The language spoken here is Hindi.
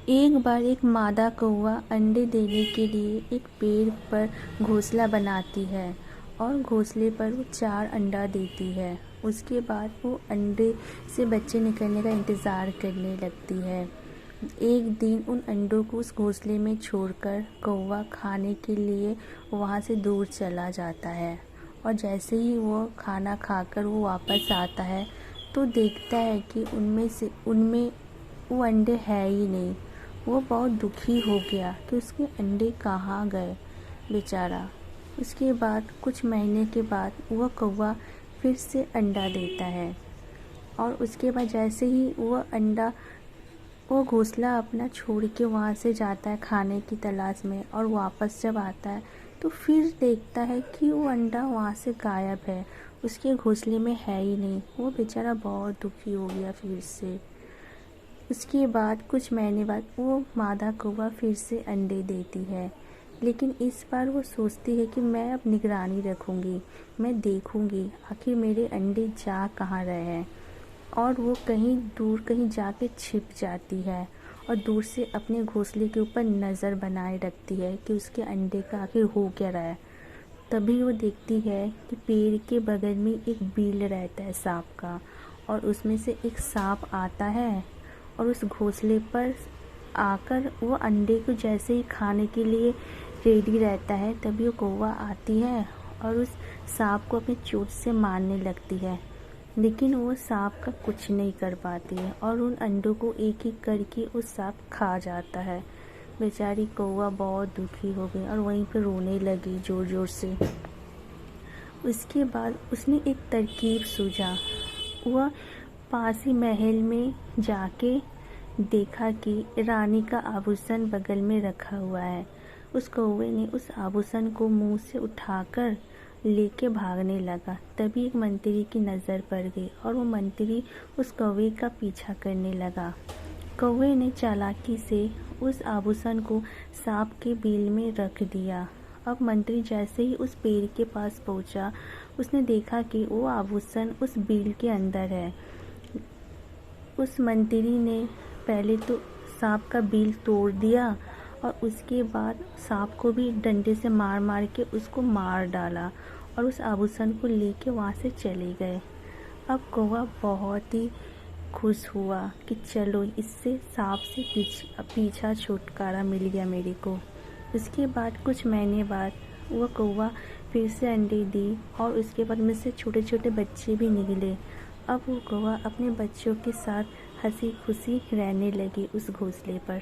एक बार एक मादा कौवा अंडे देने के लिए एक पेड़ पर घोंसला बनाती है और घोंसले पर वो 4 अंडा देती है। उसके बाद वो अंडे से बच्चे निकलने का इंतज़ार करने लगती है। एक दिन उन अंडों को उस घोंसले में छोड़कर कौवा खाने के लिए वहाँ से दूर चला जाता है और जैसे ही वो खाना खाकर वो वापस आता है तो देखता है कि उनमें वो अंडे है ही नहीं। वो बहुत दुखी हो गया कि उसके अंडे कहाँ गए बेचारा। उसके बाद कुछ महीने के बाद वह कौवा फिर से अंडा देता है और उसके बाद जैसे ही वो घोंसला अपना छोड़ के वहाँ से जाता है खाने की तलाश में और वापस जब आता है तो फिर देखता है कि वो अंडा वहाँ से गायब है, उसके घोंसले में है ही नहीं। वो बेचारा बहुत दुखी हो गया फिर से। उसके बाद कुछ महीने बाद वो मादा कौवा फिर से अंडे देती है, लेकिन इस बार वो सोचती है कि मैं अब निगरानी रखूँगी, मैं देखूँगी आखिर मेरे अंडे जा कहाँ रहे हैं। और वो कहीं दूर कहीं जाके छिप जाती है और दूर से अपने घोंसले के ऊपर नज़र बनाए रखती है कि उसके अंडे का आखिर हो क्या रहा है। तभी वो देखती है कि पेड़ के बगल में एक बिल रहता है सांप का, और उसमें से एक सांप आता है और उस घोंसले पर आकर वो अंडे को जैसे ही खाने के लिए रेडी रहता है तभी वो कौवा आती है और उस सांप को अपनी चोंच से मारने लगती है, लेकिन वो सांप का कुछ नहीं कर पाती है और उन अंडों को एक एक करके उस सांप खा जाता है। बेचारी कौवा बहुत दुखी हो गई और वहीं पर रोने लगी ज़ोर ज़ोर से। उसके बाद उसने एक तरकीब सूझा। वह पास ही महल में जाके देखा कि रानी का आभूषण बगल में रखा हुआ है। उस कौवे ने उस आभूषण को मुंह से उठाकर लेके भागने लगा। तभी एक मंत्री की नज़र पड़ गई और वो मंत्री उस कौवे का पीछा करने लगा। कौवे ने चालाकी से उस आभूषण को सांप के बिल में रख दिया। अब मंत्री जैसे ही उस पेड़ के पास पहुंचा, उसने देखा कि वो आभूषण उस बिल के अंदर है। उस मंत्री ने पहले तो सांप का बिल तोड़ दिया और उसके बाद सांप को भी डंडे से मार मार के उसको मार डाला और उस आभूषण को लेके वहाँ से चले गए। अब कौवा बहुत ही खुश हुआ कि चलो इससे सांप से पीछा छुटकारा मिल गया मेरे को। उसके बाद कुछ महीने बाद वह कौवा फिर से अंडे दी और उसके बाद में से छोटे छोटे बच्चे भी निकले। अब वो कौवा अपने बच्चों के साथ हंसी खुशी रहने लगी उस घोंसले पर।